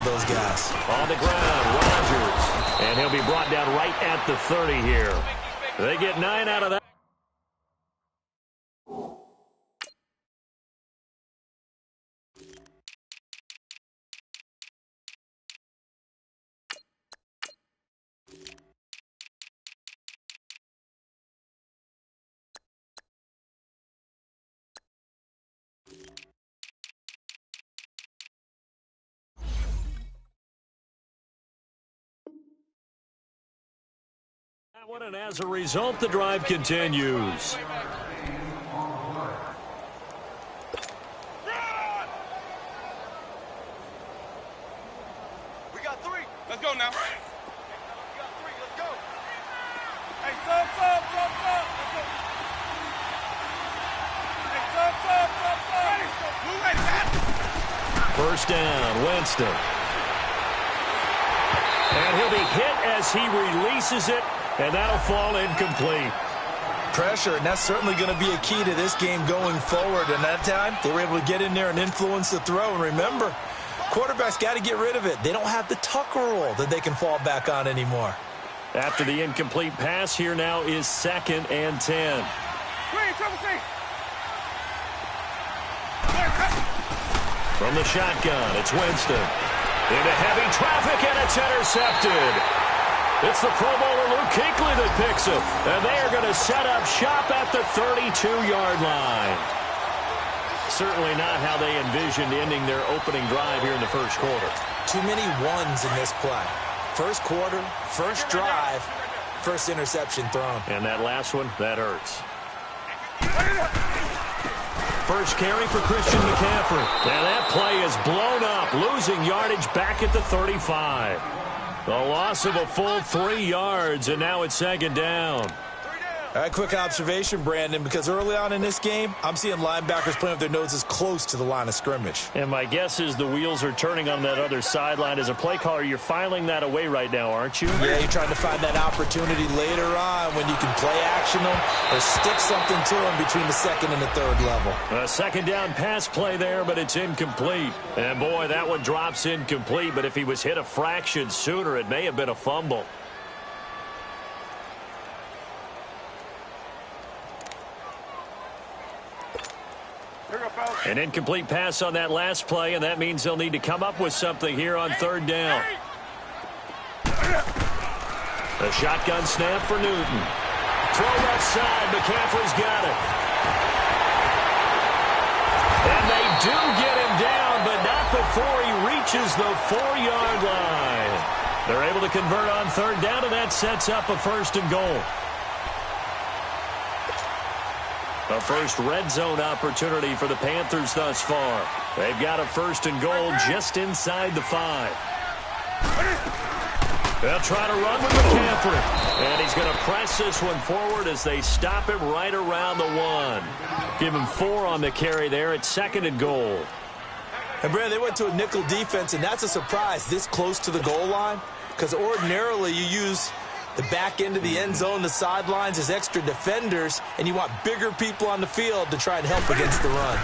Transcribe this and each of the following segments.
those guys. On the ground, Rodgers. And he'll be brought down right at the 30 here. They get 9 out of that. And as a result, the drive continues. We got 3. Let's go now. We got 3. Let's go. Hey, sub. Let's go. Hey, sub. Blue ready, man. First down, Winston. And he'll be hit as he releases it, and that'll fall incomplete. Pressure, and that's certainly going to be a key to this game going forward. And that time, they were able to get in there and influence the throw. And remember, quarterbacks got to get rid of it. They don't have the Tucker rule that they can fall back on anymore. After the incomplete pass, here now is 2nd and 10. From the shotgun, it's Winston. Into heavy traffic, and it's intercepted. It's the Pro Bowler Luke Kuechly that picks him. And they are going to set up shop at the 32-yard line. Certainly not how they envisioned ending their opening drive here in the first quarter. Too many ones in this play. First quarter, first drive, first interception thrown. And that last one, that hurts. First carry for Christian McCaffrey. And that play is blown up, losing yardage back at the 35. A loss of a full 3 yards, and now it's 2nd down. All right, quick observation, Brandon, because early on in this game, I'm seeing linebackers playing with their noses close to the line of scrimmage. And my guess is the wheels are turning on that other sideline. As a play caller, you're filing that away right now, aren't you? Yeah, you're trying to find that opportunity later on when you can play action them or stick something to them between the 2nd and the 3rd level. A 2nd down pass play there, but it's incomplete. And, boy, that one drops incomplete, but if he was hit a fraction sooner, it may have been a fumble. An incomplete pass on that last play, and that means they'll need to come up with something here on 3rd down. A shotgun snap for Newton. Throw left side. McCaffrey's got it. And they do get him down, but not before he reaches the 4-yard line. They're able to convert on 3rd down, and that sets up a 1st and goal. A first red zone opportunity for the Panthers thus far. They've got a 1st and goal just inside the 5. They'll try to run with McCaffrey. And he's going to press this one forward as they stop him right around the 1. Give him 4 on the carry there at 2nd and goal. And, Brad, they went to a nickel defense, and that's a surprise this close to the goal line, because ordinarily you use the back end of the end zone, the sidelines as extra defenders, and you want bigger people on the field to try and help against the run.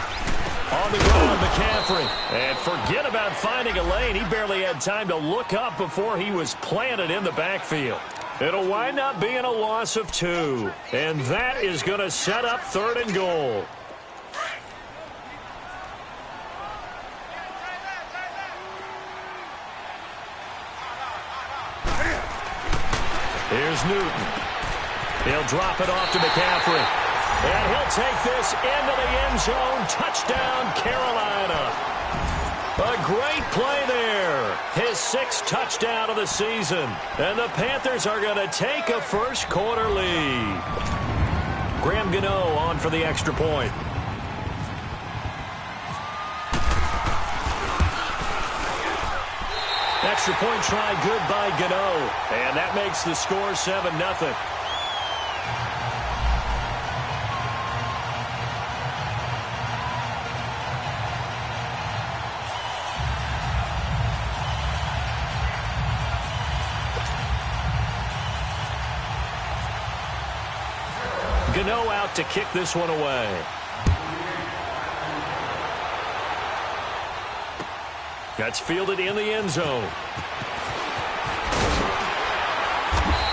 On the ground, McCaffrey. And forget about finding a lane. He barely had time to look up before he was planted in the backfield. It'll wind up being a loss of 2. And that is going to set up 3rd and goal. Here's Newton. He'll drop it off to McCaffrey. And he'll take this into the end zone. Touchdown, Carolina. A great play there. His 6th touchdown of the season. And the Panthers are going to take a first quarter lead. Graham Gano on for the extra point. Extra point try good by Gano. And that makes the score 7-0. Gano out to kick this one away. That's fielded in the end zone.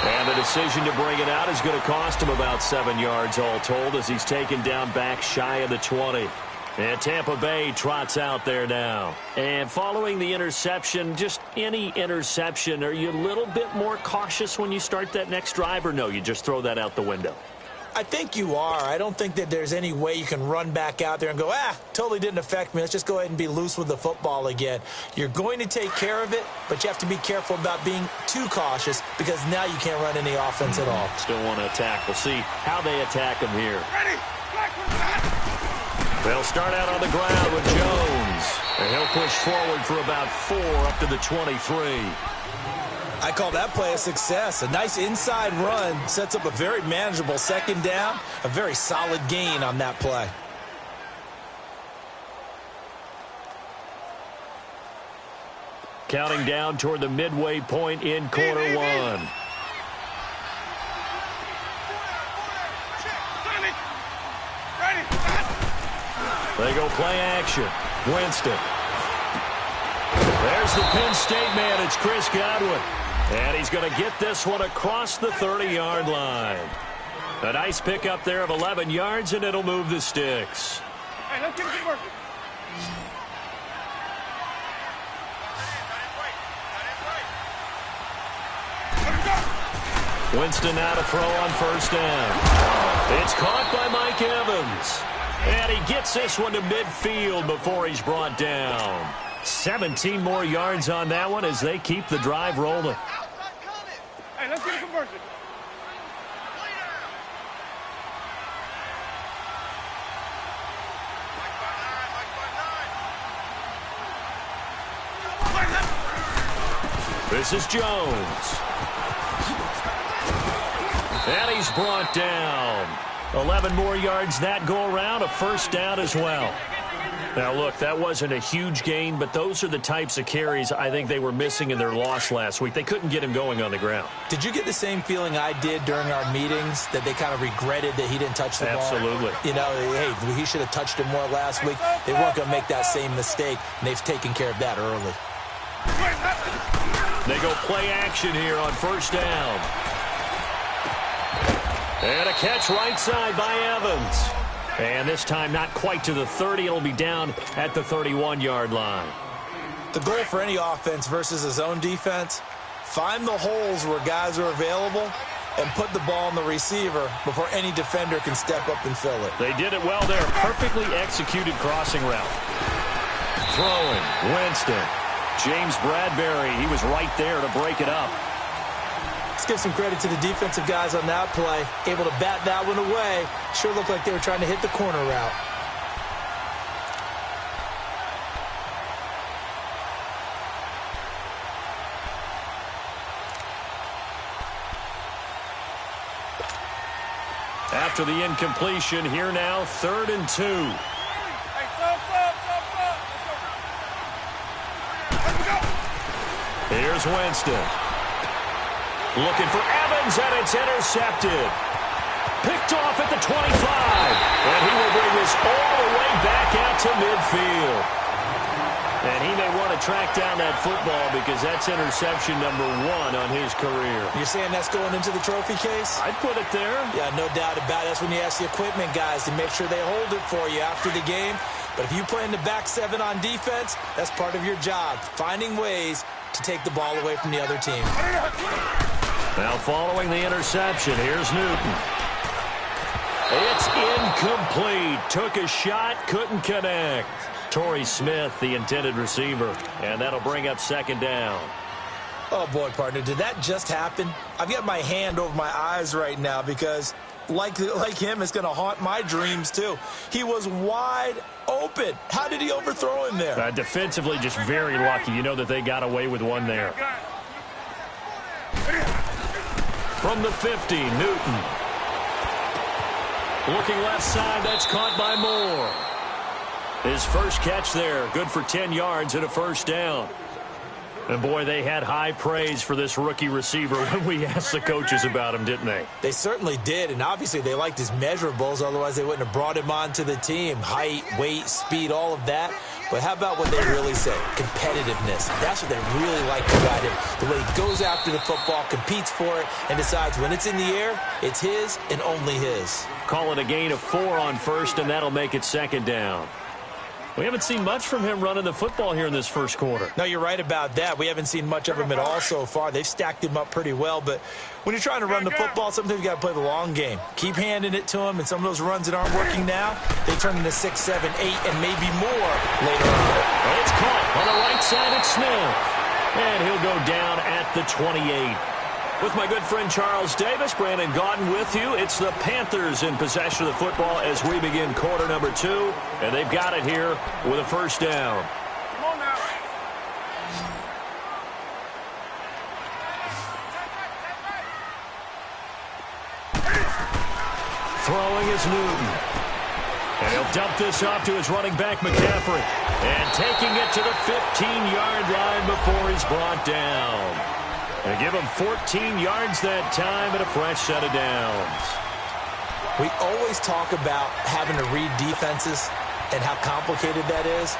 And the decision to bring it out is going to cost him about 7 yards all told as he's taken down back shy of the 20. And Tampa Bay trots out there now. And following the interception, just any interception, are you a little bit more cautious when you start that next drive, or no, you just throw that out the window? I think you are. I don't think that there's any way you can run back out there and go, totally didn't affect me. Let's just go ahead and be loose with the football again. You're going to take care of it, but you have to be careful about being too cautious because now you can't run any offense at all. Still want to attack. We'll see how they attack him here. Ready? They'll start out on the ground with Jones. And he'll push forward for about 4 up to the 23. I call that play a success. A nice inside run sets up a very manageable second down, a very solid gain on that play. Counting down toward the midway point in quarter one. They go play action. Winston. There's the Penn State man. It's Chris Godwin. And he's going to get this one across the 30-yard line. A nice pickup there of 11 yards, and it'll move the sticks. Hey, let's get it working. Winston now to throw on first down. It's caught by Mike Evans. And he gets this one to midfield before he's brought down. 17 more yards on that one as they keep the drive rolling. Hey, let's get a conversion. This is Jones. And he's brought down. 11 more yards that go around, a first down as well. Now, look, that wasn't a huge gain, but those are the types of carries I think they were missing in their loss last week. They couldn't get him going on the ground. Did you get the same feeling I did during our meetings, that they kind of regretted that he didn't touch the ball? Absolutely. You know, hey, he should have touched it more last week. They weren't going to make that same mistake, and they've taken care of that early. They go play action here on first down. And a catch right side by Evans. And this time not quite to the 30. It'll be down at the 31-yard line. The goal for any offense versus a zone defense, find the holes where guys are available and put the ball on the receiver before any defender can step up and fill it. They did it well there. Perfectly executed crossing route. Throwing, Winston. James Bradbury, he was right there to break it up. Let's give some credit to the defensive guys on that play. Able to bat that one away. Sure looked like they were trying to hit the corner route. After the incompletion, here now, 3rd and 2. Hey, stop. Let's go. Here's Winston. Looking for Evans, and it's intercepted. Picked off at the 25. And he will bring this all the way back out to midfield. And he may want to track down that football because that's interception number 1 on his career. You're saying that's going into the trophy case? I'd put it there. Yeah, no doubt about it. That's when you ask the equipment guys to make sure they hold it for you after the game. But if you play in the back 7 on defense, that's part of your job, finding ways to take the ball away from the other team. Now following the interception, here's Newton. It's incomplete. Took a shot, couldn't connect. Torrey Smith, the intended receiver. And that'll bring up 2nd down. Oh, boy, partner, did that just happen? I've got my hand over my eyes right now because, like him, it's going to haunt my dreams, too. He was wide open. How did he overthrow him there? Defensively, just very lucky. You know that they got away with one there. From the 50, Newton. Looking left side, that's caught by Moore. His first catch there, good for 10 yards and a first down. And, boy, they had high praise for this rookie receiver when we asked the coaches about him, didn't they? They certainly did, and obviously they liked his measurables. Otherwise, they wouldn't have brought him onto the team. Height, weight, speed, all of that. But how about what they really say? Competitiveness. That's what they really like about him. The way he goes after the football, competes for it, and decides when it's in the air, it's his and only his. Call it a gain of 4 on first, and that'll make it second down. We haven't seen much from him running the football here in this first quarter. No, you're right about that. We haven't seen much of him at all so far. They've stacked him up pretty well, but when you're trying to run the football, sometimes you got to play the long game. Keep handing it to him, and some of those runs that aren't working now, they turn into 6, 7, 8, and maybe more later on. It's caught on the right side. It's Smith, and he'll go down at the 28. With my good friend Charles Davis, Brandon Gaudin with you. It's the Panthers in possession of the football as we begin quarter number 2. And they've got it here with a first down. Come on now. Throwing is Newton. And he'll dump this off to his running back, McCaffrey. And taking it to the 15-yard line before he's brought down. And give him 14 yards that time and a fresh set of downs. We always talk about having to read defenses and how complicated that is.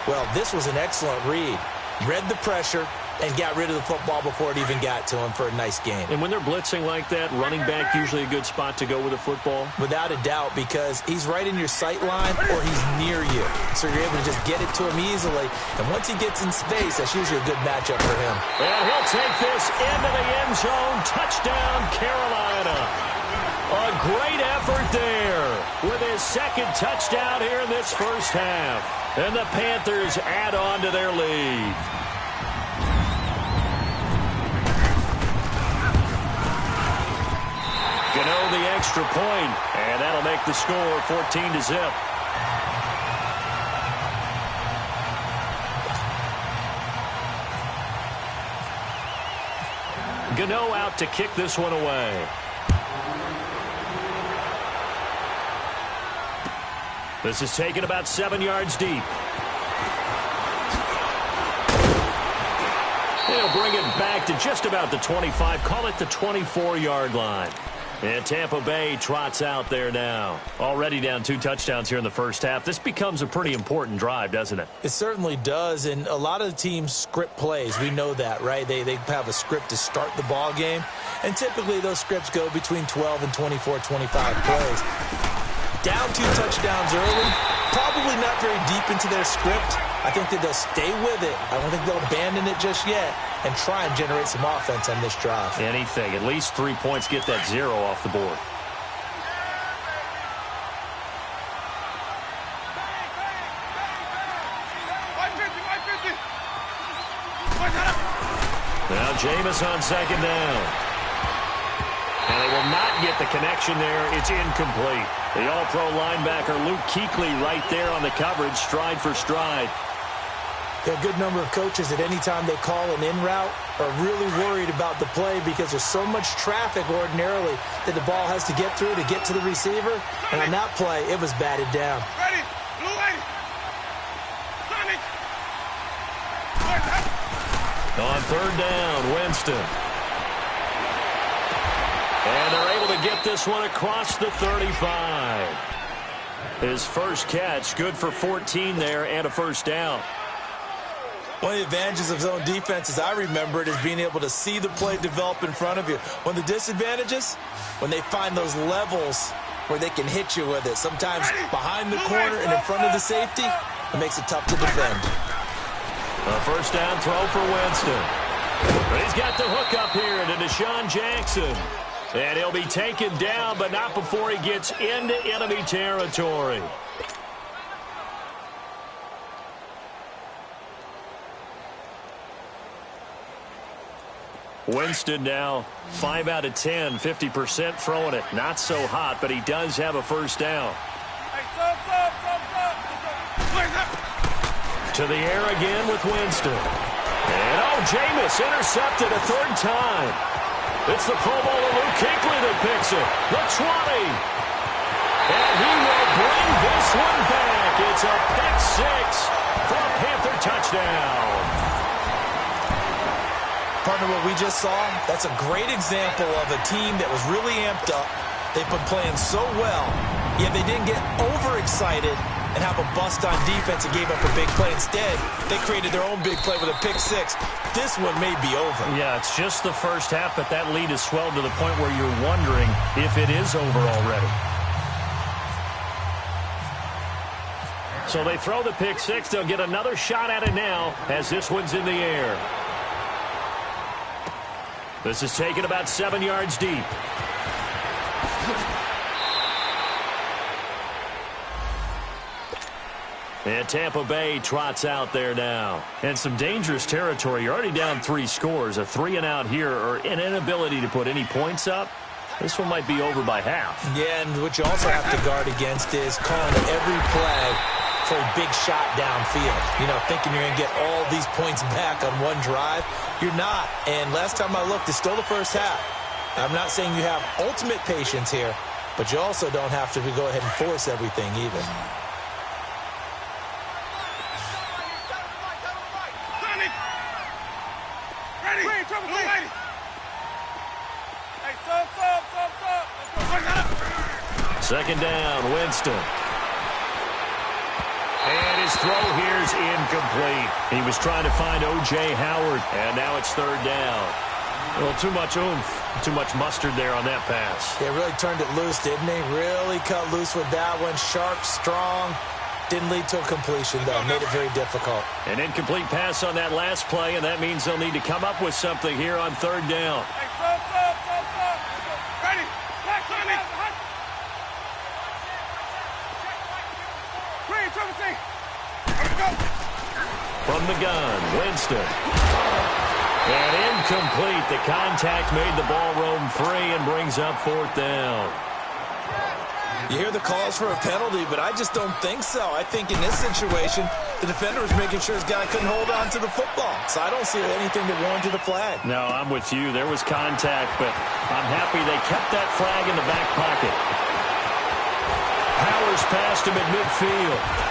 Well, this was an excellent read. Read the pressure and got rid of the football before it even got to him for a nice game. And when they're blitzing like that, running back usually a good spot to go with the football? Without a doubt, because he's right in your sight line or he's near you. So you're able to just get it to him easily. And once he gets in space, that's usually a good matchup for him. And he'll take this into the end zone. Touchdown, Carolina. A great effort there with his second touchdown here in this first half. And the Panthers add on to their lead. Gano the extra point, and that'll make the score 14-0. Gano out to kick this one away. This is taken about 7 yards deep. They'll bring it back to just about the 25. Call it the 24-yard line. And Tampa Bay trots out there now. Already down 2 touchdowns here in the first half. This becomes a pretty important drive, doesn't it? It certainly does, and a lot of the teams script plays. We know that, right? They have a script to start the ball game, and typically those scripts go between 12 and 24, 25 plays. Down 2 touchdowns early, probably not very deep into their script. I think that they'll stay with it. I don't think they'll abandon it just yet and try and generate some offense on this drive. Anything. At least 3 points, get that 0 off the board. Now Jameis on second down. And they will not get the connection there. It's incomplete. The all-pro linebacker Luke Kuechly right there on the coverage, stride for stride. A good number of coaches at any time they call an in route are really worried about the play because there's so much traffic ordinarily that the ball has to get through to get to the receiver. And on that play, it was batted down. Ready? Blue lady. Sonic. On third down, Winston. And they're able to get this one across the 35. His first catch, good for 14 there and a first down. One of the advantages of zone defense, as I remember it, is being able to see the play develop in front of you. One of the disadvantages, when they find those levels where they can hit you with it. Sometimes behind the corner and in front of the safety, it makes it tough to defend. A first down throw for Winston. But he's got the hook up here to Deshaun Jackson. And he'll be taken down, but not before he gets into enemy territory. Winston now 5 out of 10, 50% throwing it. Not so hot, but he does have a first down. To the air again with Winston. And Jameis intercepted a third time. It's the Pro Bowler Luke Kuechly that picks it. The 20. And he will bring this one back. It's a pick 6 for a Panther touchdown. Partner, what we just saw, that's a great example of a team that was really amped up. They've been playing so well, yet they didn't get overexcited and have a bust on defense and gave up a big play. Instead, they created their own big play with a pick six. This one may be over. Yeah, it's just the first half, but that lead has swelled to the point where you're wondering if it is over already. So they throw the pick six. They'll get another shot at it now as this one's in the air. This is taken about 7 yards deep. And Tampa Bay trots out there now. And some dangerous territory. You're already down 3 scores. A 3-and-out here or an inability to put any points up. This one might be over by half. Yeah, and what you also have to guard against is calling every play for a big shot downfield. You know, thinking you're going to get all these points back on one drive. You're not. And last time I looked, it's still the first half. I'm not saying you have ultimate patience here, but you also don't have to go ahead and force everything either. Second down, Winston. And his throw here is incomplete. He was trying to find O.J. Howard, and now it's third down. A little too much oomph, too much mustard there on that pass. They really turned it loose, didn't they? Really cut loose with that one. Sharp, strong. Didn't lead to a completion, though. Made it very difficult. An incomplete pass on that last play, and that means they'll need to come up with something here on third down. Ready. From the gun, Winston. And incomplete. The contact made the ball roam free and brings up fourth down. You hear the calls for a penalty, but I just don't think so. I think in this situation, the defender was making sure his guy couldn't hold on to the football. So I don't see anything that warranted a flag. No, I'm with you. There was contact, but I'm happy they kept that flag in the back pocket. Powers passed him at midfield.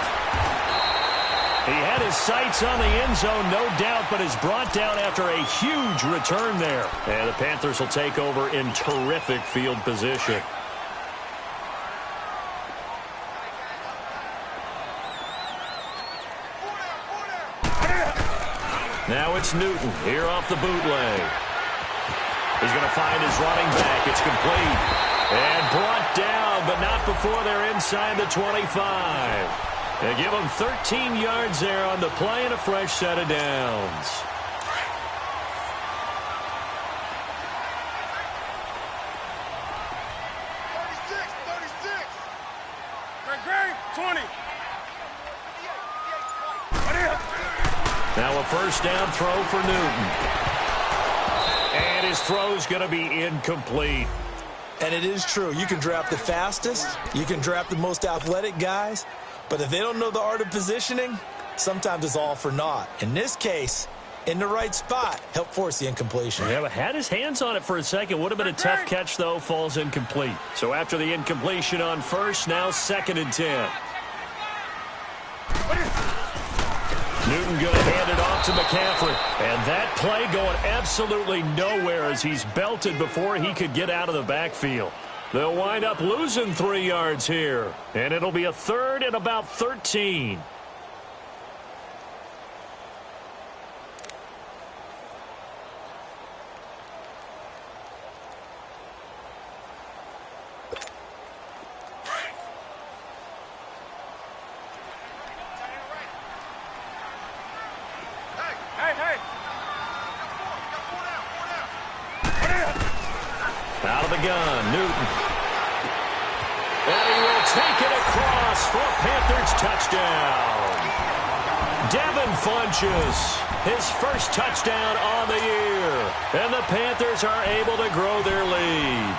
He had his sights on the end zone, no doubt, but is brought down after a huge return there. And the Panthers will take over in terrific field position. Now it's Newton here off the bootleg. He's going to find his running back. It's complete. And brought down, but not before they're inside the 25. They give him 13 yards there on the play and a fresh set of downs. Great, 20. Now a first down throw for Newton. And his throw's going to be incomplete. And it is true. You can draft the fastest. You can draft the most athletic guys. But if they don't know the art of positioning, sometimes it's all for naught. In this case, in the right spot, help force the incompletion. Yeah, but had his hands on it for a second. Would have been a tough catch, though. Falls incomplete. So after the incompletion on first, now 2nd and 10. Newton going to hand it off to McCaffrey. And that play going absolutely nowhere as he's belted before he could get out of the backfield. They'll wind up losing 3 yards here. And it'll be a third and about 13. Out of the gun, Newton. And he will take it across for a Panthers touchdown. Devin Funchess, his first touchdown on the year. And the Panthers are able to grow their lead.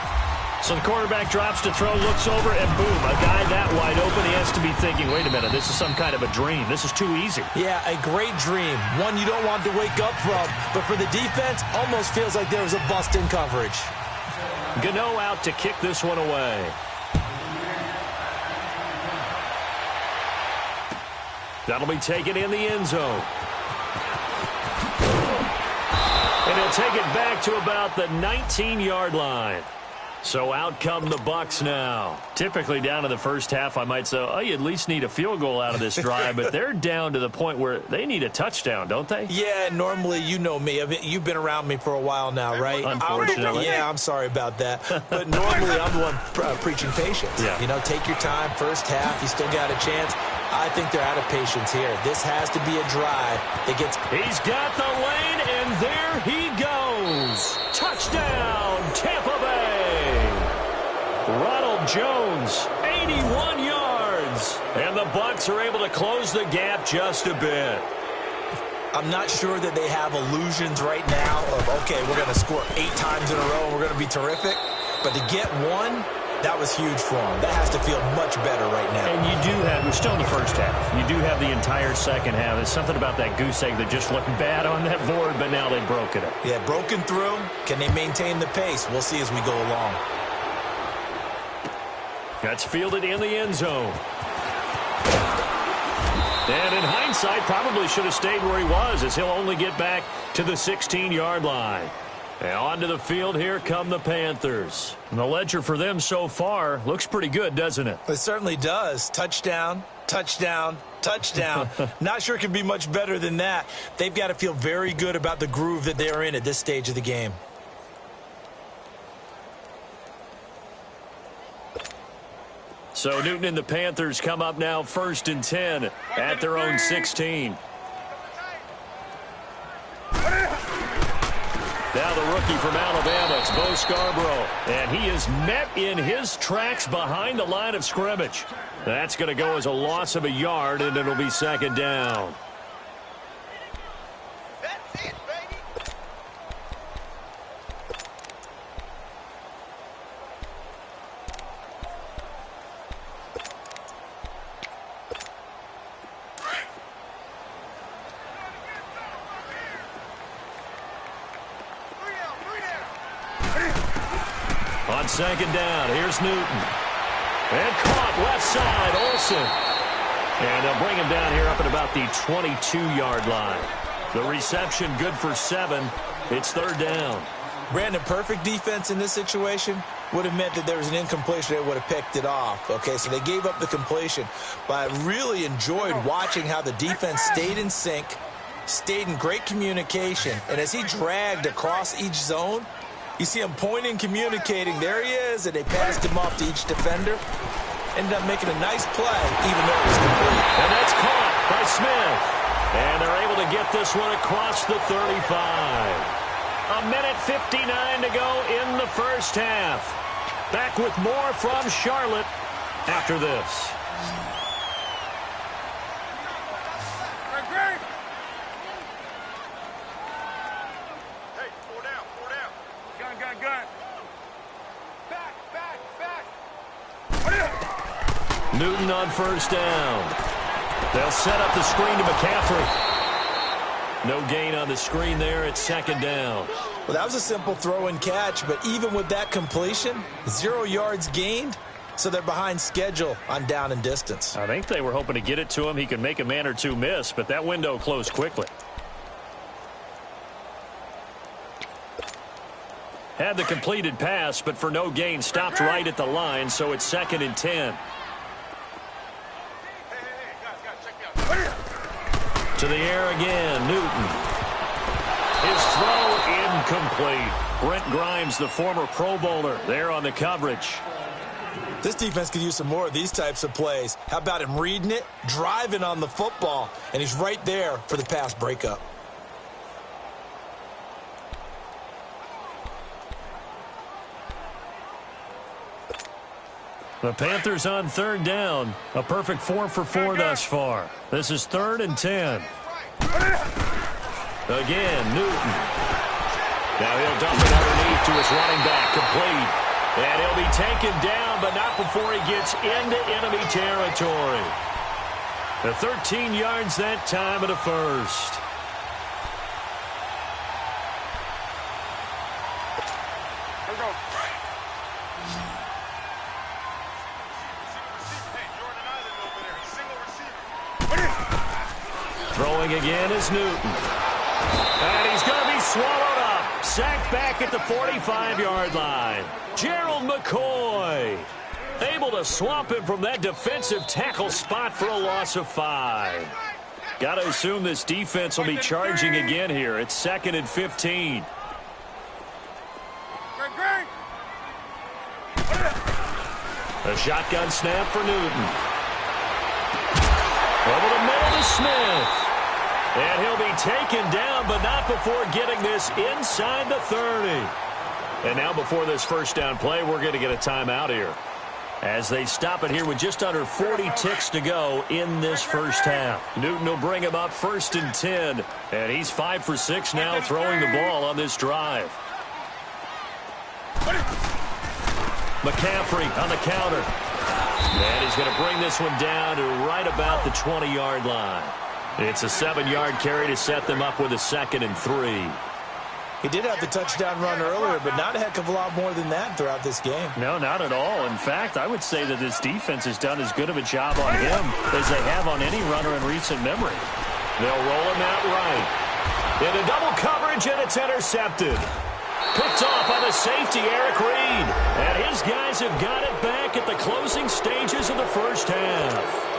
So the quarterback drops to throw, looks over, and boom, a guy that wide open, he has to be thinking, wait a minute, this is some kind of a dream. This is too easy. Yeah, a great dream. One you don't want to wake up from. But for the defense, almost feels like there was a bust in coverage. Gano out to kick this one away. That'll be taken in the end zone. And he'll they'll take it back to about the 19-yard line. So out come the Bucs now. Typically down to the first half, I might say, oh, you at least need a field goal out of this drive, but they're down to the point where they need a touchdown, don't they? Yeah, normally, you know me. You've been around me for a while now, right? Unfortunately. I'm sorry about that. But normally, I'm the one preaching patience. Yeah. You know, take your time, first half, you still got a chance. I think they're out of patience here. This has to be a drive that gets... He's got the lane, and there he goes. Touchdown, Tampa Bay. Ronald Jones, 81 yards. And the Bucs are able to close the gap just a bit. I'm not sure that they have illusions right now of, okay, we're going to score 8 times in a row and we're going to be terrific. But to get one, that was huge for them. That has to feel much better right now. And you do have, we're still in the first half. You do have the entire second half. There's something about that goose egg that just looked bad on that board, but now they've broken it. Yeah, broken through. Can they maintain the pace? We'll see as we go along. That's fielded in the end zone. And in hindsight, probably should have stayed where he was, as he'll only get back to the 16-yard line. And onto the field, here come the Panthers. And the ledger for them so far looks pretty good, doesn't it? It certainly does. Touchdown, touchdown, touchdown. Not sure it can be much better than that. They've got to feel very good about the groove that they're in at this stage of the game. So Newton and the Panthers come up now 1st and 10 at their own 16. Now the rookie from Alabama, it's Bo Scarborough. And he is met in his tracks behind the line of scrimmage. That's going to go as a loss of a yard, and it'll be 2nd down. That's it, baby. On 2nd down, here's Newton. And caught left side, Olsen. And they'll bring him down here up at about the 22-yard line. The reception good for 7. It's 3rd down. Brandon, perfect defense in this situation would have meant that there was an incompletion. They would have picked it off. Okay, so they gave up the completion. But I really enjoyed watching how the defense stayed in sync, stayed in great communication. And as he dragged across each zone, you see him pointing, communicating. There he is, and they passed him off to each defender. Ended up making a nice play, even though it was complete. And that's caught by Smith. And they're able to get this one across the 35. 1:59 to go in the first half. Back with more from Charlotte after this. Hey, 4 down, 4 down. Gun. Back. Newton on 1st down. They'll set up the screen to McCaffrey. No gain on the screen there at 2nd down. Well, that was a simple throw and catch, but even with that completion, 0 yards gained, so they're behind schedule on down and distance. I think they were hoping to get it to him. He could make a man or two miss, but that window closed quickly. Had the completed pass, but for no gain, stopped right at the line, so it's 2nd and 10. Guys, check me out. To the air again, Newton. His throw incomplete. Brent Grimes, the former Pro Bowler, there on the coverage. This defense could use some more of these types of plays. How about him reading it, driving on the football, and he's right there for the pass breakup. The Panthers on 3rd down. A perfect 4 for 4 thus far. This is 3rd and 10. Again, Newton. Now he'll dump it underneath to his running back, complete. And he'll be taken down, but not before he gets into enemy territory. The 13 yards that time of the first. Here we go. Hey, Jordan Island over there. Single receiver. Throwing again is Newton. And he's going to be swallowed up. sacked back at the 45-yard line. Gerald McCoy able to swamp him from that defensive tackle spot for a loss of 5. Got to assume this defense will be charging again here. It's 2nd and 15. A shotgun snap for Newton. Over the middle to Smith. And he'll be taken down, but not before getting this inside the 30. And now before this first down play, we're going to get a timeout here, as they stop it here with just under 40 ticks to go in this first half. Newton will bring him up 1st and 10, and he's 5 for 6 now throwing the ball on this drive. McCaffrey on the counter. And he's going to bring this one down to right about the 20-yard line. It's a 7-yard carry to set them up with a 2nd and 3. He did have the touchdown run earlier, but not a heck of a lot more than that throughout this game. No, not at all. In fact, I would say that this defense has done as good of a job on him as they have on any runner in recent memory. They'll roll him out right. Into double coverage, and it's intercepted. Picked off by the safety, Eric Reed. And his guys have got it back at the closing stages of the first half.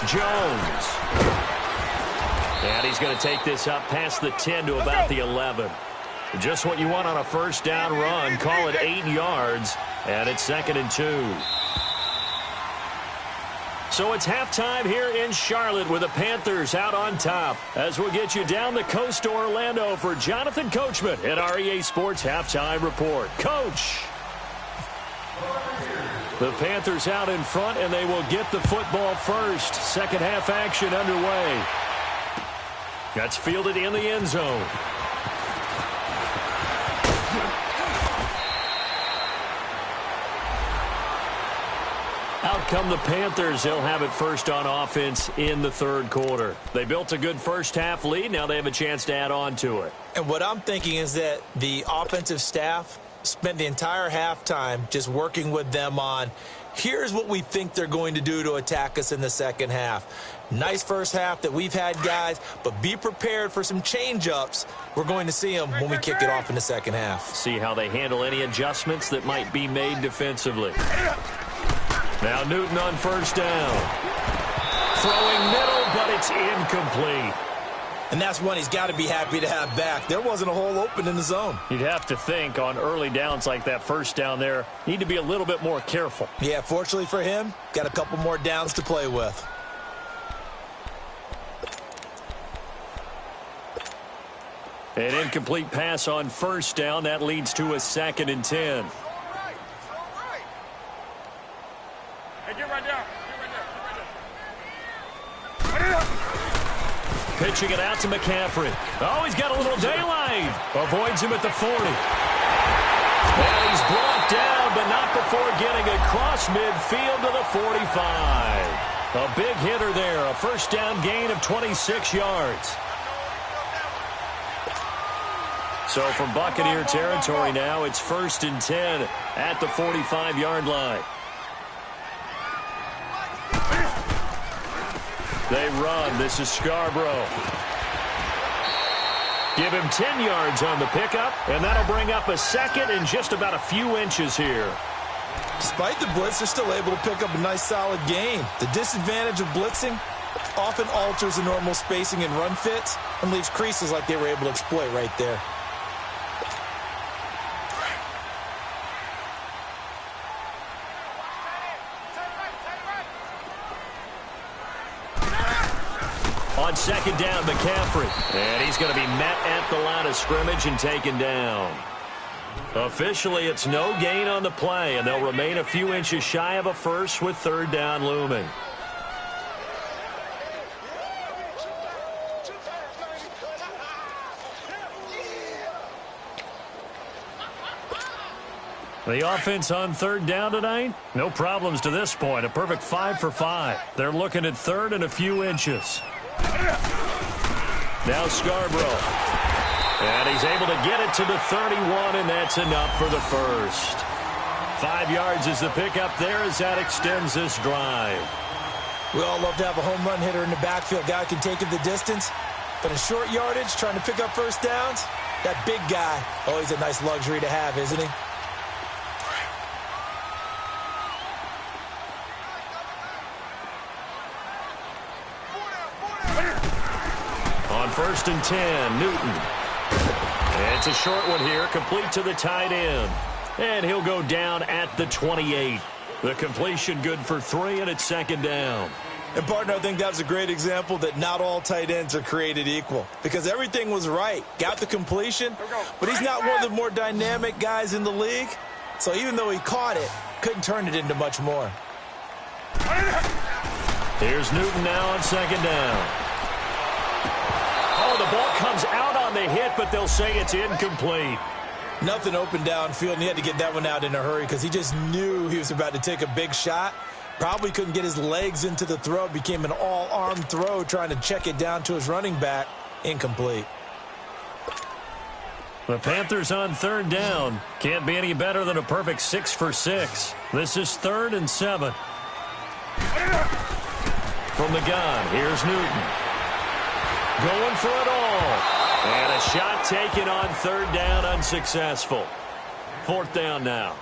Jones. And he's going to take this up past the 10 to about the 11. Just what you want on a first down run. Call it 8 yards, and it's 2nd and 2. So it's halftime here in Charlotte with the Panthers out on top. As we'll get you down the coast to Orlando for Jonathan Coachman at our EA Sports Halftime Report. Coach! The Panthers out in front, and they will get the football first. Second half action underway. That's fielded in the end zone. Out come the Panthers. They'll have it first on offense in the third quarter. They built a good first half lead. Now they have a chance to add on to it. And what I'm thinking is that the offensive staff spent the entire halftime just working with them on, here's what we think they're going to do to attack us in the second half. Nice first half that we've had, guys, but be prepared for some change-ups. We're going to see them when we kick it off in the second half. See how they handle any adjustments that might be made defensively. Now Newton on first down. Throwing middle, but it's incomplete. And that's one he's got to be happy to have back. There wasn't a hole open in the zone. You'd have to think on early downs like that first down there, need to be a little bit more careful. Yeah, fortunately for him, got a couple more downs to play with. An incomplete pass on first down. That leads to a 2nd and 10. Hey, get right down. Pitching it out to McCaffrey. Oh, he's got a little daylight. Avoids him at the 40. And he's brought down, but not before getting across midfield to the 45. A big hitter there. A first down gain of 26 yards. So from Buccaneer territory now, it's 1st and 10 at the 45-yard line. They run. This is Scarborough. Give him 10 yards on the pickup, and that'll bring up a second and just about a few inches here. Despite the blitz, they're still able to pick up a nice, solid gain. The disadvantage of blitzing often alters the normal spacing and run fits and leaves creases like they were able to exploit right there. On second down, McCaffrey. And he's going to be met at the line of scrimmage and taken down. Officially, it's no gain on the play, and they'll remain a few inches shy of a first with third down looming. The offense on third down tonight, no problems to this point. A perfect 5 for 5. They're looking at third and a few inches. Now Scarborough. And he's able to get it to the 31, and that's enough for the first. 5 yards is the pickup there as that extends this drive. We all love to have a home run hitter in the backfield. Guy can take it the distance. But in short yardage, trying to pick up first downs, that big guy, always a nice luxury to have, isn't he? On 1st and 10, Newton. It's a short one here, complete to the tight end. And he'll go down at the 28. The completion good for 3, and it's 2nd down. And, partner, I think that was a great example that not all tight ends are created equal. Because everything was right. Got the completion, but he's not one of the more dynamic guys in the league. So even though he caught it, couldn't turn it into much more. Here's Newton now on 2nd down. Oh, the ball comes out on the hit, but they'll say it's incomplete. Nothing open downfield, and he had to get that one out in a hurry because he just knew he was about to take a big shot. Probably couldn't get his legs into the throw. Became an all-arm throw trying to check it down to his running back. Incomplete. The Panthers on 3rd down. Can't be any better than a perfect 6 for 6. This is 3rd and 7. From the gun, here's Newton. Going for it all. And a shot taken on 3rd down, unsuccessful. 4th down now.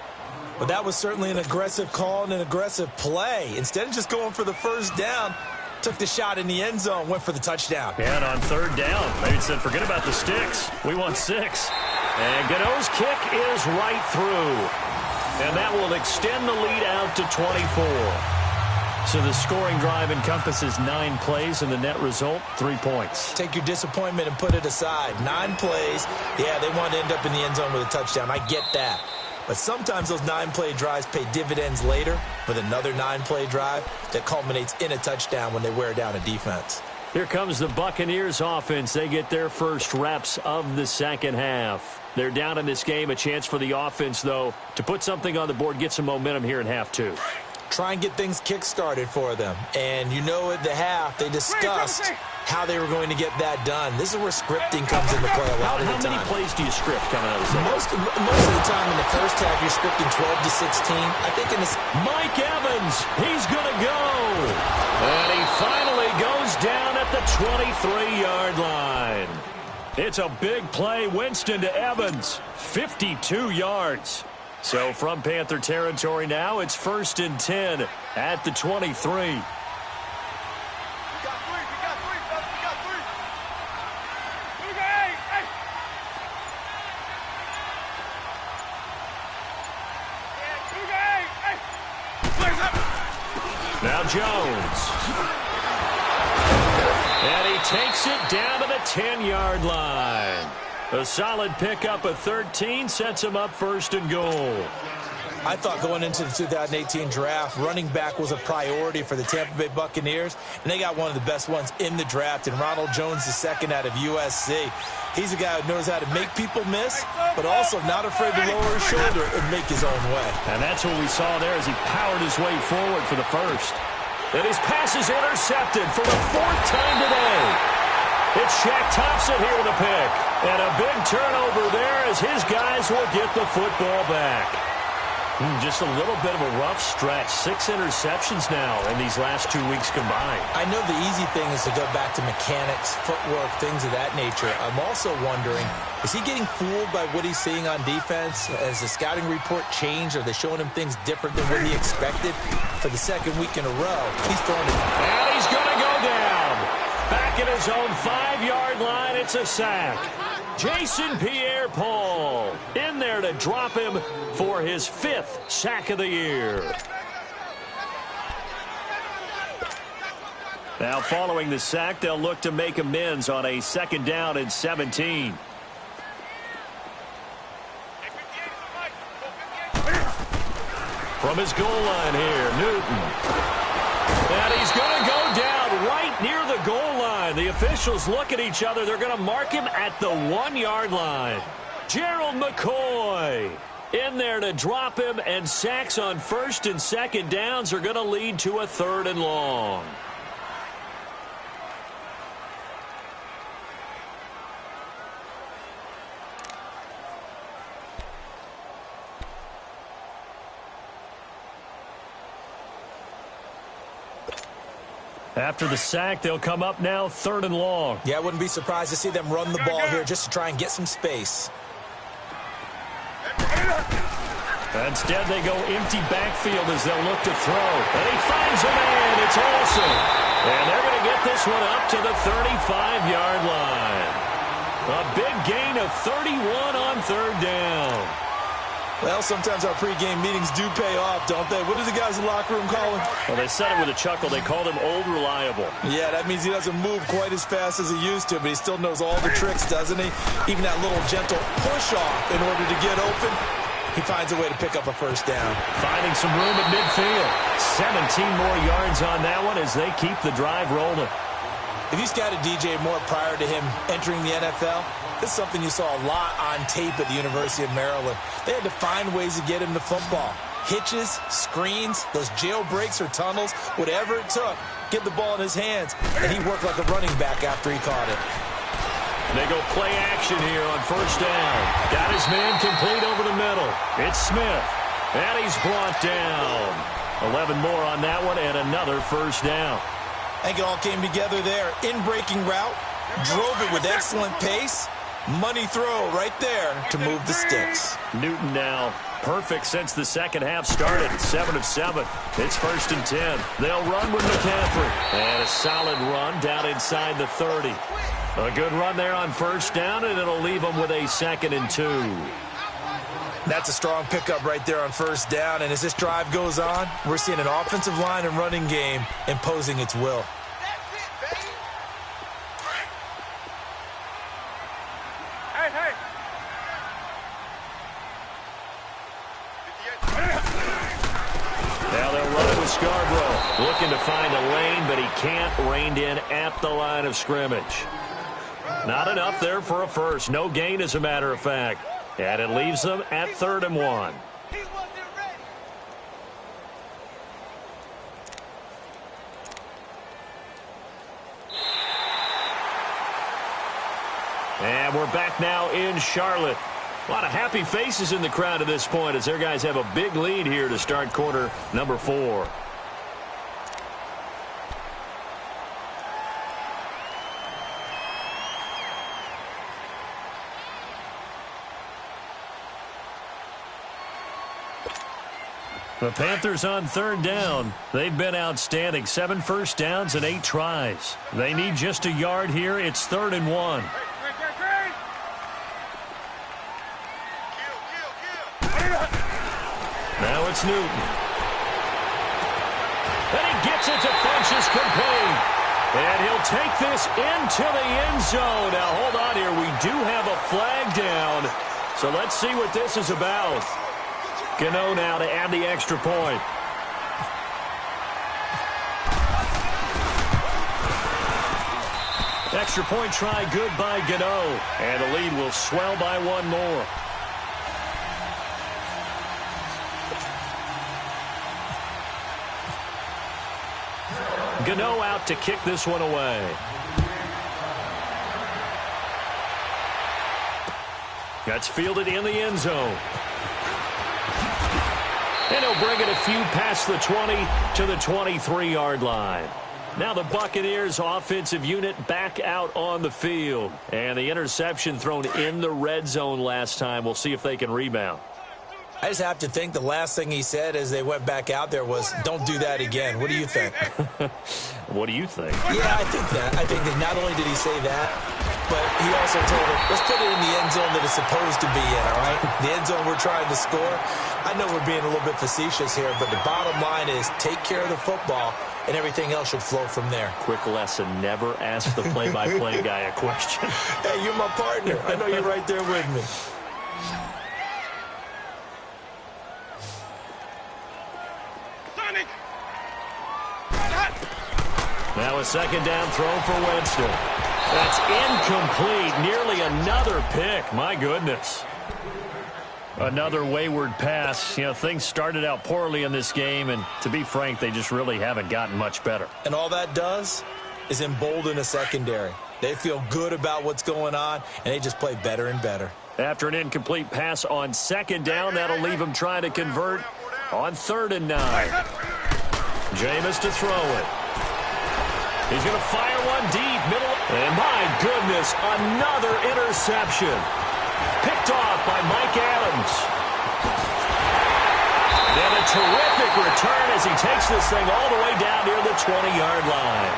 But that was certainly an aggressive call and an aggressive play. Instead of just going for the first down, took the shot in the end zone, went for the touchdown. And on 3rd down, they said, forget about the sticks. We want 6. And Gano's kick is right through. And that will extend the lead out to 24. So the scoring drive encompasses 9 plays, and the net result, 3 points. Take your disappointment and put it aside. 9 plays. Yeah, they want to end up in the end zone with a touchdown. I get that. But sometimes those 9-play drives pay dividends later with another 9-play drive that culminates in a touchdown when they wear down a defense. Here comes the Buccaneers offense. They get their first reps of the second half. They're down in this game. A chance for the offense, though, to put something on the board, get some momentum here in half 2. Try and get things kick-started for them. And you know at the half, they discussed how they were going to get that done. This is where scripting comes into play a lot of the time. How many plays do you script coming out of the second? Most of the time in the first half, you're scripting 12 to 16. I think in this... Mike Evans, he's going to go. And he finally goes down at the 23-yard line. It's a big play. Winston to Evans, 52 yards. So from Panther territory now, it's 1st and 10 at the 23. Now Jones. And he takes it down to the 10-yard line. A solid pickup of 13 sets him up 1st and goal. I thought going into the 2018 draft, running back was a priority for the Tampa Bay Buccaneers, and they got one of the best ones in the draft, and Ronald Jones II out of USC. He's a guy who knows how to make people miss, but also not afraid to lower his shoulder and make his own way. And that's what we saw there as he powered his way forward for the first. And his pass is intercepted for the 4th time today. It's Shaq Thompson here with a pick. And a big turnover there as his guys will get the football back. Just a little bit of a rough stretch. 6 interceptions now in these last 2 weeks combined. I know the easy thing is to go back to mechanics, footwork, things of that nature. I'm also wondering, is he getting fooled by what he's seeing on defense? Has the scouting report changed? Are they showing him things different than what he expected? For the 2nd week in a row, he's throwing it. And he's going to go down. Back at his own 5-yard line, it's a sack. Jason Pierre-Paul in there to drop him for his 5th sack of the year. Now following the sack, they'll look to make amends on a 2nd down and 17. From his goal line here, Newton. And he's going to go down right near the goal line. The officials look at each other. They're going to mark him at the 1-yard line. Gerald McCoy in there to drop him, and sacks on 1st and 2nd downs are going to lead to a 3rd and long. After the sack, they'll come up now 3rd and long. Yeah, I wouldn't be surprised to see them run the ball here just to try and get some space. Instead, they go empty backfield as they'll look to throw. And he finds a man. It's Olsen. And they're going to get this one up to the 35-yard line. A big gain of 31 on 3rd down. Well, sometimes our pregame meetings do pay off, don't they? What do the guys in the locker room call him? Well, they said it with a chuckle. They called him Old Reliable. Yeah, that means he doesn't move quite as fast as he used to, but he still knows all the tricks, doesn't he? Even that little gentle push-off in order to get open, he finds a way to pick up a first down. Finding some room at midfield. 17 more yards on that one as they keep the drive rolling. If you scouted DJ Moore prior to him entering the NFL, this is something you saw a lot on tape at the University of Maryland. They had to find ways to get him to football. Hitches, screens, those jailbreaks or tunnels, whatever it took, get the ball in his hands, and he worked like a running back after he caught it. They go play action here on 1st down. Got his man complete over the middle. It's Smith. And he's brought down. 11 more on that one and another 1st down. I think it all came together there. In-breaking route, drove it with excellent pace. Money throw right there to move the sticks. Newton now perfect since the second half started. 7 of 7. It's 1st and 10. They'll run with McCaffrey. And a solid run down inside the 30. A good run there on 1st down, and it'll leave them with a 2nd and 2. That's a strong pickup right there on 1st down. And as this drive goes on, we're seeing an offensive line and running game imposing its will. Now they'll run it with Scarborough. Looking to find a lane, but he can't. Reined in at the line of scrimmage. Not enough there for a first. No gain, as a matter of fact. And it leaves them at 3rd and 1. And we're back now in Charlotte. A lot of happy faces in the crowd at this point as their guys have a big lead here to start quarter number 4. The Panthers on 3rd down. They've been outstanding. 7 first downs and 8 tries. They need just a yard here. It's 3rd and 1. Now it's Newton. And he gets it to Funchess complete. And he'll take this into the end zone. Now, hold on here. We do have a flag down. So let's see what this is about. Gano now to add the extra point. Extra point try good by Gano. And the lead will swell by 1 more. Gano out to kick this one away. That's fielded in the end zone. And he'll bring it a few past the 20 to the 23-yard line. Now the Buccaneers offensive unit back out on the field. And the interception thrown in the red zone last time. We'll see if they can rebound. I just have to think the last thing he said as they went back out there was, don't do that again. What do you think? What do you think? Yeah, I think that. I think that not only did he say that, but he also told him, let's put it in the end zone that it's supposed to be in, all right? The end zone we're trying to score. I know we're being a little bit facetious here, but the bottom line is take care of the football, and everything else should flow from there. Quick lesson, never ask the play-by-play guy a question. Hey, you're my partner. I know you're right there with me. Now a second down throw for Winston. That's incomplete. Nearly another pick. My goodness. Another wayward pass. You know, things started out poorly in this game, and to be frank, they just really haven't gotten much better. And all that does is embolden a secondary. They feel good about what's going on, and they just play better and better. After an incomplete pass on second down, that'll leave them trying to convert on 3rd and 9. Jameis to throw it. He's going to fire one deep, middle. And my goodness, another interception. Picked off by Mike Adams. And a terrific return as he takes this thing all the way down near the 20-yard line.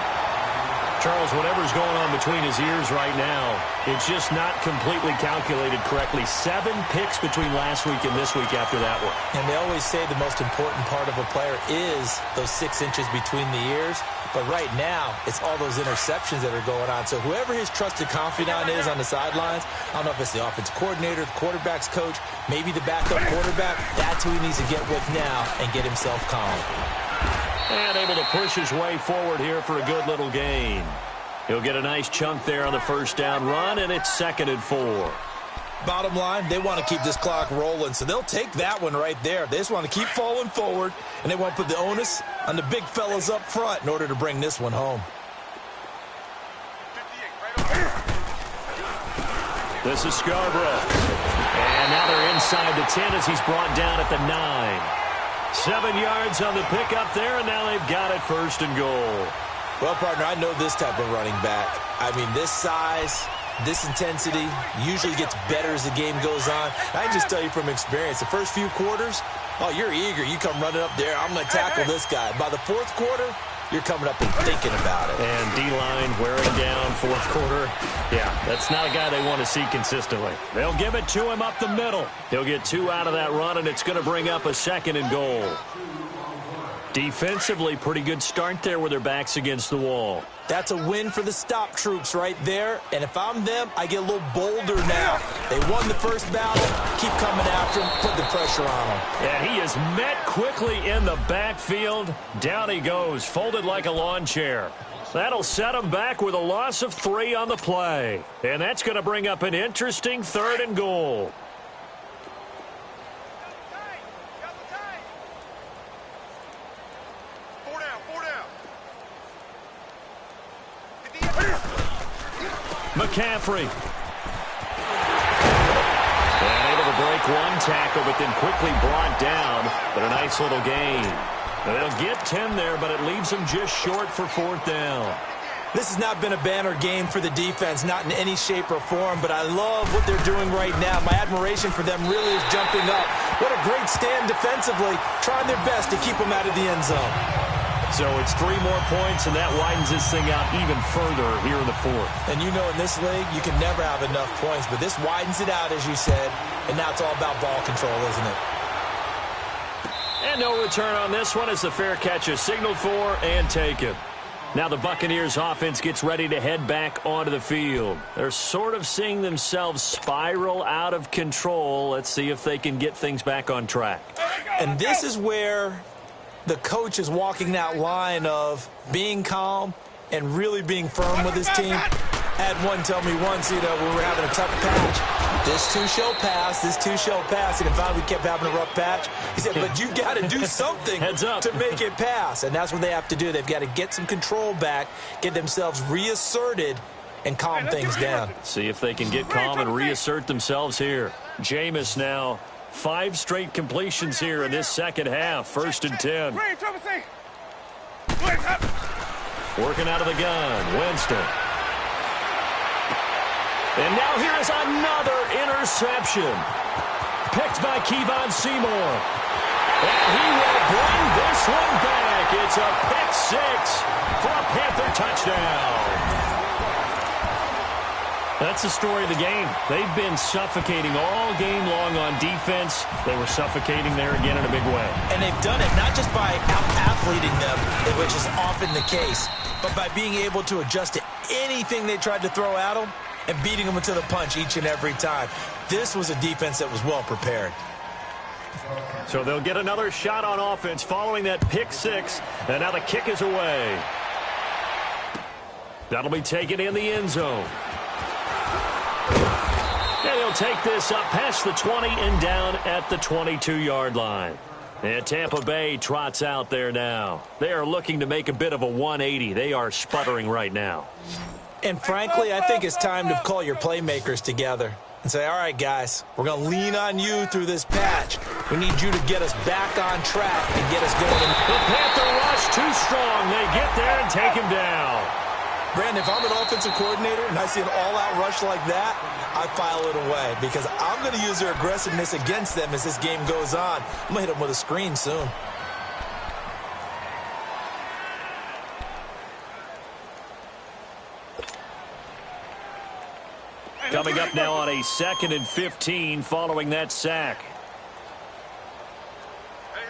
Charles, whatever's going on between his ears right now, it's just not completely calculated correctly. 7 picks between last week and this week after that one. And they always say the most important part of a player is those 6 inches between the ears. But right now, it's all those interceptions that are going on. So whoever his trusted confidant is on the sidelines, I don't know if it's the offensive coordinator, the quarterback's coach, maybe the backup quarterback, that's who he needs to get with now and get himself calm. And able to push his way forward here for a good little gain. He'll get a nice chunk there on the first down run, and it's 2nd and 4. Bottom line, they want to keep this clock rolling, so they'll take that one right there. They just want to keep falling forward, and they want to put the onus on the big fellas up front in order to bring this one home. This is Scarborough. And now they're inside the 10 as he's brought down at the 9. 7 yards on the pickup there, and now they've got it 1st and goal. Well, partner, I know this type of running back. I mean, this size, this intensity usually gets better as the game goes on. I can just tell you from experience, the first few quarters, oh, you're eager. You come running up there, I'm going to tackle this guy. By the 4th quarter, you're coming up and thinking about it. And D-line wearing down 4th quarter. Yeah, that's not a guy they want to see consistently. They'll give it to him up the middle. He'll get 2 out of that run, and it's going to bring up a 2nd and goal. Defensively, pretty good start there with their backs against the wall. That's a win for the stop troops right there. And if I'm them, I get a little bolder now. They won the first battle. Keep coming after him. Put the pressure on him. And he is met quickly in the backfield. Down he goes, folded like a lawn chair. That'll set him back with a loss of 3 on the play. And that's going to bring up an interesting 3rd and goal. McCaffrey. And able to break one tackle, but then quickly brought down. But a nice little gain. They'll get 10 there, but it leaves them just short for 4th down. This has not been a banner game for the defense, not in any shape or form, but I love what they're doing right now. My admiration for them really is jumping up. What a great stand defensively, trying their best to keep them out of the end zone. So it's 3 more points, and that widens this thing out even further here in the 4th. And you know in this league, you can never have enough points, but this widens it out, as you said, and now it's all about ball control, isn't it? And no return on this one as the fair catch is signaled for and taken. Now the Buccaneers offense gets ready to head back onto the field. They're sort of seeing themselves spiral out of control. Let's see if they can get things back on track. And this is where the coach is walking that line of being calm and really being firm with his team. Had one tell me once, you know, we were having a tough patch. This too shall pass, this too shall pass. And finally we kept having a rough patch. He said, but you got to do something Heads up. to make it pass. And that's what they have to do. They've got to get some control back, get themselves reasserted, and calm things down. See if they can get calm and reassert themselves here. Jameis now 5 straight completions here in this second half. 1st and 10. Working out of the gun, Winston. And now here is another interception. Picked by Kevon Seymour. And he will bring this one back. It's a pick 6 for a Panther touchdown. That's the story of the game. They've been suffocating all game long on defense. They were suffocating there again in a big way. And they've done it not just by out-athleting them, which is often the case, but by being able to adjust to anything they tried to throw at them and beating them to the punch each and every time. This was a defense that was well prepared. So they'll get another shot on offense following that pick 6. And now the kick is away. That'll be taken in the end zone. And he'll take this up past the 20 and down at the 22-yard line. And Tampa Bay trots out there now. They are looking to make a bit of a 180. They are sputtering right now. And frankly, I think it's time to call your playmakers together. and say, all right, guys, we're going to lean on you through this patch. We need you to get us back on track and get us going. The Panther rush too strong. They get there and take him down. Brandon, if I'm an offensive coordinator and I see an all-out rush like that, I file it away because I'm going to use their aggressiveness against them as this game goes on. I'm going to hit them with a screen soon. Coming up now on a 2nd and 15 following that sack. Hey,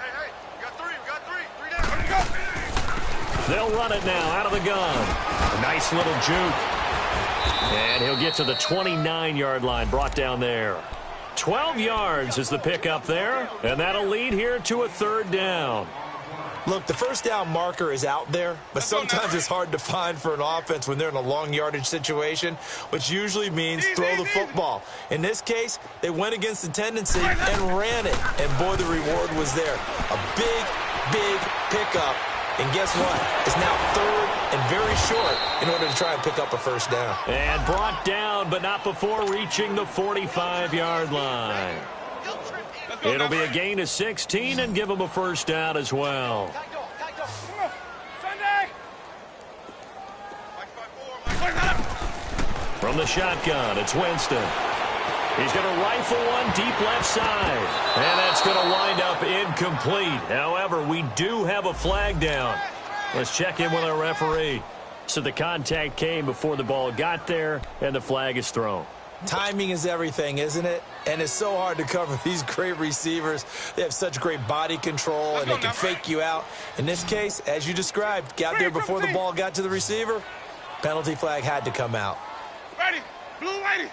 we got three. Three down. Let's go. They'll run it now out of the gun. A nice little juke. And he'll get to the 29-yard line, brought down there. 12 yards is the pickup there, and that'll lead here to a 3rd down. Look, the first down marker is out there, but sometimes it's hard to find for an offense when they're in a long yardage situation, which usually means throw the football. In this case, they went against the tendency and ran it, and boy, the reward was there. A big pickup, and guess what? It's now 3rd and very short in order to try and pick up a first down. And brought down, but not before reaching the 45-yard line. It'll be a gain of 16 and give them a first down as well. From the shotgun, it's Winston. He's going to rifle one deep left side. And that's going to wind up incomplete. However, we do have a flag down. Let's check in with our referee. So the contact came before the ball got there, and the flag is thrown. Timing is everything, isn't it? And it's so hard to cover these great receivers. They have such great body control, and they can fake you out. In this case, as you described, got there before the ball got to the receiver. Penalty flag had to come out. Ready, blue lady.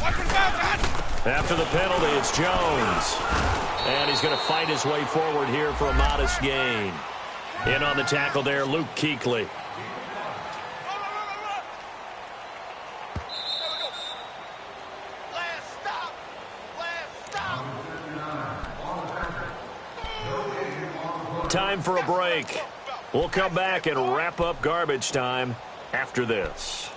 Watch for the foul. After the penalty, it's Jones. And he's going to fight his way forward here for a modest gain. In on the tackle there, Luke Kuechly. Time for a break. We'll come back and wrap up garbage time after this.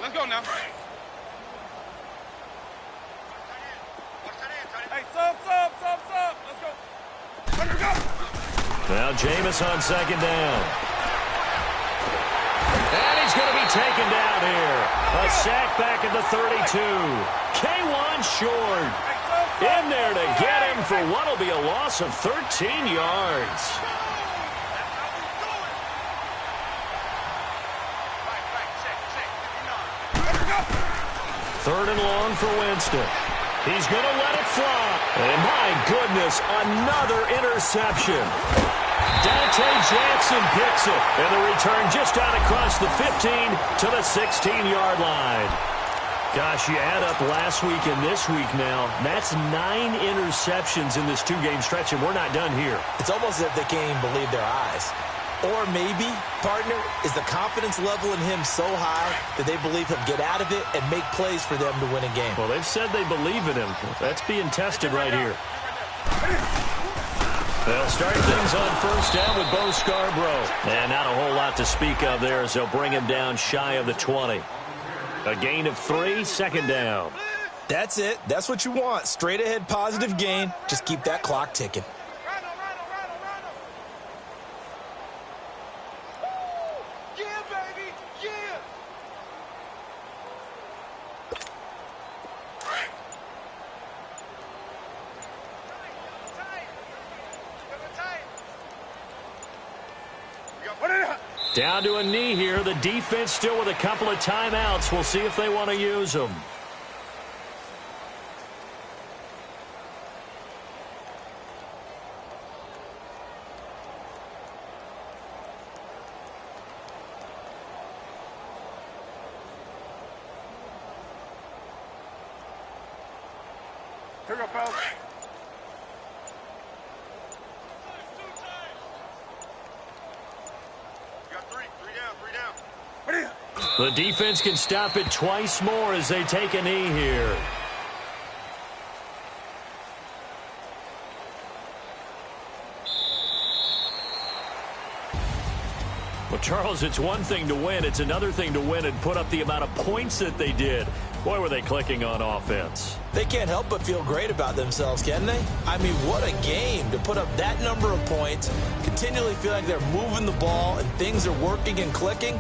Let's go now. Hey, sub. Let's go. Now Jameis on 2nd down. And he's going to be taken down here. A sack back at the 32. K1 short. In there to get him for what will be a loss of 13 yards. Third and long for Winston. He's going to let it fly. And my goodness, another interception. Dante Jackson picks it. And the return just out across the 15 to the 16-yard line. Gosh, you add up last week and this week now. That's 9 interceptions in this 2-game stretch, and we're not done here. It's almost as if they can't even believe their eyes. Or maybe, partner, is the confidence level in him so high that they believe he'll get out of it and make plays for them to win a game. Well, they've said they believe in him. That's being tested right here. They'll start things on first down with Bo Scarborough. And not a whole lot to speak of there as they'll bring him down shy of the 20. A gain of 3, 2nd down. That's it. That's what you want. Straight ahead positive gain. Just keep that clock ticking. Down to a knee here. The defense still with a couple of timeouts. We'll see if they want to use them. Here we go, fellas. The defense can stop it twice more as they take a knee here. Well, Charles, it's one thing to win. It's another thing to win and put up the amount of points that they did. Boy, were they clicking on offense. They can't help but feel great about themselves, can they? I mean, what a game to put up that number of points, continually feel like they're moving the ball and things are working and clicking.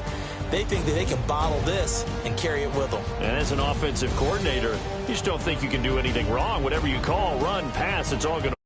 They think that they can bottle this and carry it with them. And as an offensive coordinator, you just don't think you can do anything wrong. Whatever you call, run, pass, it's all going to